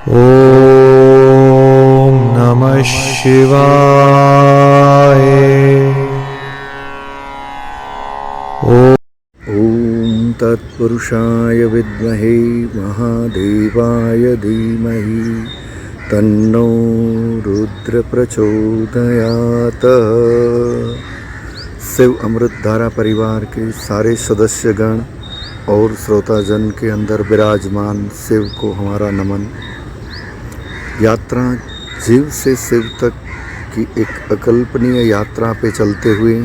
ओम नमः शिवाय। ओम तत्पुरुषाय विद्महे महादेवाय धीमहि तन्नो रुद्र प्रचोदयात्। शिव अमृतधारा परिवार के सारे सदस्यगण और श्रोताजन के अंदर विराजमान शिव को हमारा नमन। यात्रा जीव से शिव तक की एक अकल्पनीय यात्रा पे चलते हुए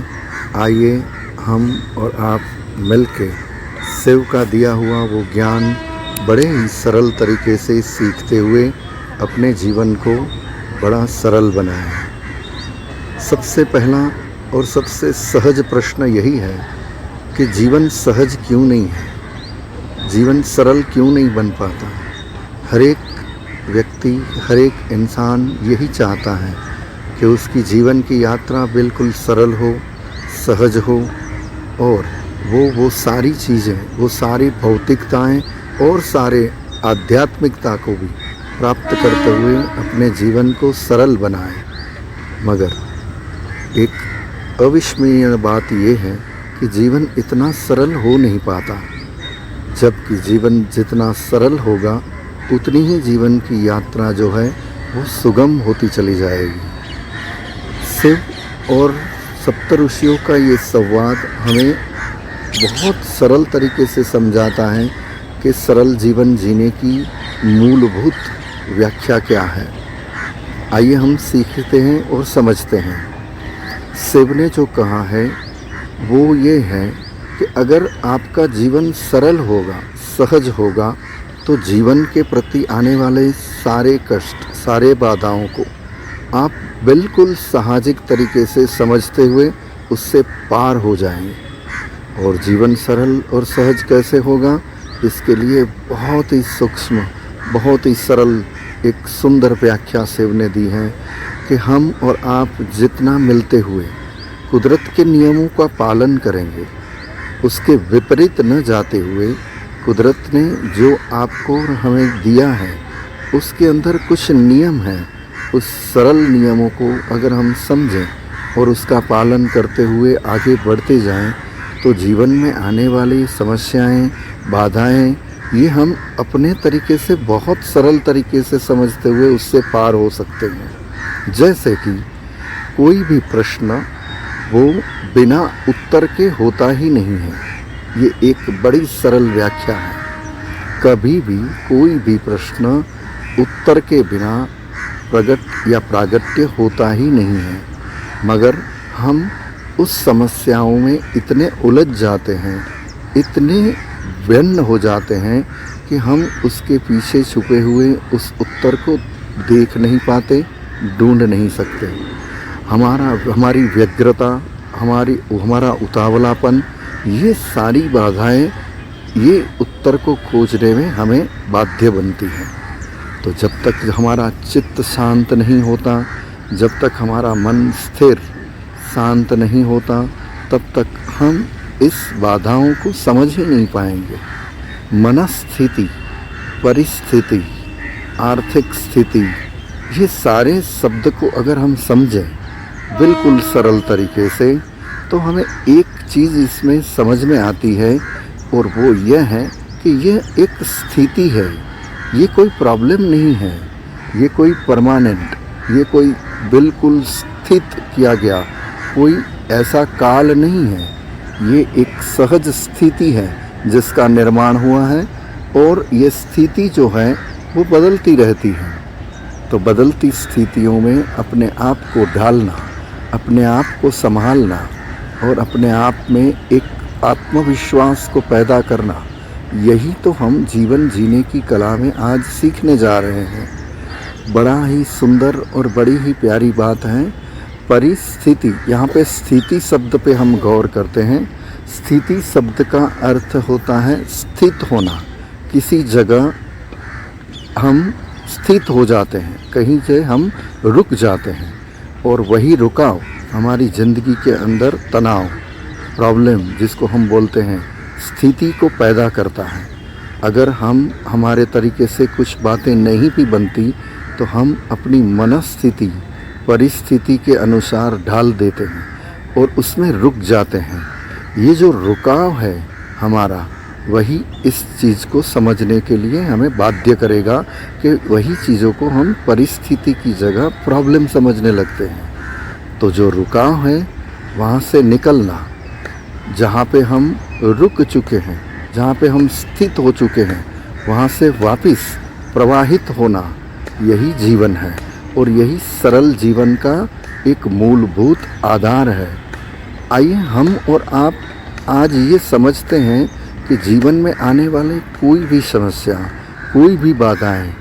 आइए हम और आप मिलके शिव का दिया हुआ वो ज्ञान बड़े ही सरल तरीके से सीखते हुए अपने जीवन को बड़ा सरल बनाएं। सबसे पहला और सबसे सहज प्रश्न यही है कि जीवन सहज क्यों नहीं है, जीवन सरल क्यों नहीं बन पाता। हर एक व्यक्ति, हर एक इंसान यही चाहता है कि उसकी जीवन की यात्रा बिल्कुल सरल हो, सहज हो और वो सारी चीज़ें, वो सारी भौतिकताएं और सारे आध्यात्मिकता को भी प्राप्त करते हुए अपने जीवन को सरल बनाए। मगर एक अविस्मरणीय बात ये है कि जीवन इतना सरल हो नहीं पाता, जबकि जीवन जितना सरल होगा उतनी ही जीवन की यात्रा जो है वो सुगम होती चली जाएगी। शिव और सप्तऋषियों का ये संवाद हमें बहुत सरल तरीके से समझाता है कि सरल जीवन जीने की मूलभूत व्याख्या क्या है। आइए हम सीखते हैं और समझते हैं। शिव ने जो कहा है वो ये है कि अगर आपका जीवन सरल होगा, सहज होगा, तो जीवन के प्रति आने वाले सारे कष्ट, सारे बाधाओं को आप बिल्कुल साहजिक तरीके से समझते हुए उससे पार हो जाएंगे। और जीवन सरल और सहज कैसे होगा, इसके लिए बहुत ही सूक्ष्म, बहुत ही सरल एक सुंदर व्याख्या शिव ने दी है कि हम और आप जितना मिलते हुए कुदरत के नियमों का पालन करेंगे, उसके विपरीत न जाते हुए, कुदरत ने जो आपको और हमें दिया है उसके अंदर कुछ नियम हैं, उस सरल नियमों को अगर हम समझें और उसका पालन करते हुए आगे बढ़ते जाएं, तो जीवन में आने वाली समस्याएं, बाधाएं, ये हम अपने तरीके से बहुत सरल तरीके से समझते हुए उससे पार हो सकते हैं। जैसे कि कोई भी प्रश्न वो बिना उत्तर के होता ही नहीं है, ये एक बड़ी सरल व्याख्या है। कभी भी कोई भी प्रश्न उत्तर के बिना प्रकट या प्रागट्य होता ही नहीं है, मगर हम उस समस्याओं में इतने उलझ जाते हैं, इतने व्यन्न हो जाते हैं कि हम उसके पीछे छुपे हुए उस उत्तर को देख नहीं पाते, ढूंढ नहीं सकते। हमारी व्यग्रता, हमारा उतावलापन, ये सारी बाधाएं ये उत्तर को खोजने में हमें बाध्य बनती हैं। तो जब तक हमारा चित्त शांत नहीं होता, जब तक हमारा मन स्थिर शांत नहीं होता, तब तक हम इस बाधाओं को समझ ही नहीं पाएंगे। मनस्थिति, परिस्थिति, आर्थिक स्थिति, ये सारे शब्द को अगर हम समझें बिल्कुल सरल तरीके से, तो हमें एक चीज़ इसमें समझ में आती है और वो यह है कि यह एक स्थिति है, ये कोई प्रॉब्लम नहीं है, ये कोई परमानेंट, ये कोई बिल्कुल स्थित किया गया कोई ऐसा काल नहीं है। ये एक सहज स्थिति है जिसका निर्माण हुआ है और ये स्थिति जो है वो बदलती रहती है। तो बदलती स्थितियों में अपने आप को ढालना, अपने आप को संभालना और अपने आप में एक आत्मविश्वास को पैदा करना, यही तो हम जीवन जीने की कला में आज सीखने जा रहे हैं। बड़ा ही सुंदर और बड़ी ही प्यारी बात है परिस्थिति। यहाँ पे स्थिति शब्द पे हम गौर करते हैं। स्थिति शब्द का अर्थ होता है स्थित होना। किसी जगह हम स्थित हो जाते हैं, कहीं से हम रुक जाते हैं और वही रुकाव हमारी ज़िंदगी के अंदर तनाव, प्रॉब्लम जिसको हम बोलते हैं, स्थिति को पैदा करता है। अगर हम हमारे तरीके से कुछ बातें नहीं भी बनती तो हम अपनी मनस्थिति परिस्थिति के अनुसार ढाल देते हैं और उसमें रुक जाते हैं। ये जो रुकाव है हमारा, वही इस चीज़ को समझने के लिए हमें बाध्य करेगा कि वही चीज़ों को हम परिस्थिति की जगह प्रॉब्लम समझने लगते हैं। तो जो रुकाव है वहाँ से निकलना, जहाँ पे हम रुक चुके हैं, जहाँ पे हम स्थित हो चुके हैं, वहाँ से वापस प्रवाहित होना, यही जीवन है और यही सरल जीवन का एक मूलभूत आधार है। आइए हम और आप आज ये समझते हैं कि जीवन में आने वाले कोई भी समस्या, कोई भी बाधाएं,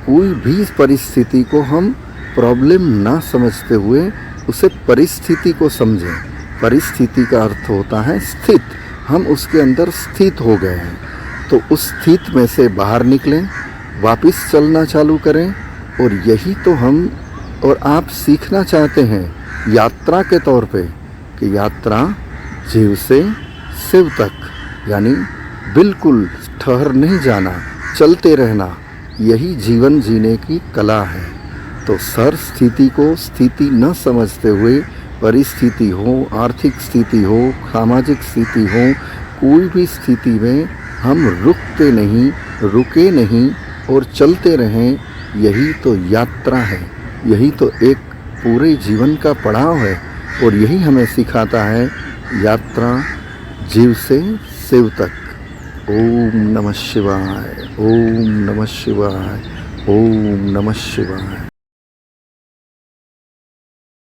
कोई भी परिस्थिति को हम प्रॉब्लम ना समझते हुए उसे परिस्थिति को समझें। परिस्थिति का अर्थ होता है स्थित, हम उसके अंदर स्थित हो गए हैं, तो उस स्थित में से बाहर निकलें, वापस चलना चालू करें। और यही तो हम और आप सीखना चाहते हैं यात्रा के तौर पे, कि यात्रा जीव से शिव तक, यानी बिल्कुल ठहर नहीं जाना, चलते रहना, यही जीवन जीने की कला है। तो सर स्थिति को स्थिति न समझते हुए, परिस्थिति हो, आर्थिक स्थिति हो, सामाजिक स्थिति हो, कोई भी स्थिति में हम रुकते नहीं, रुके नहीं और चलते रहें, यही तो यात्रा है, यही तो एक पूरे जीवन का पड़ाव है। और यही हमें सिखाता है यात्रा जीव से शिव तक। ओम नमः शिवाय, ओम नमः शिवाय, ओम नमः शिवाय।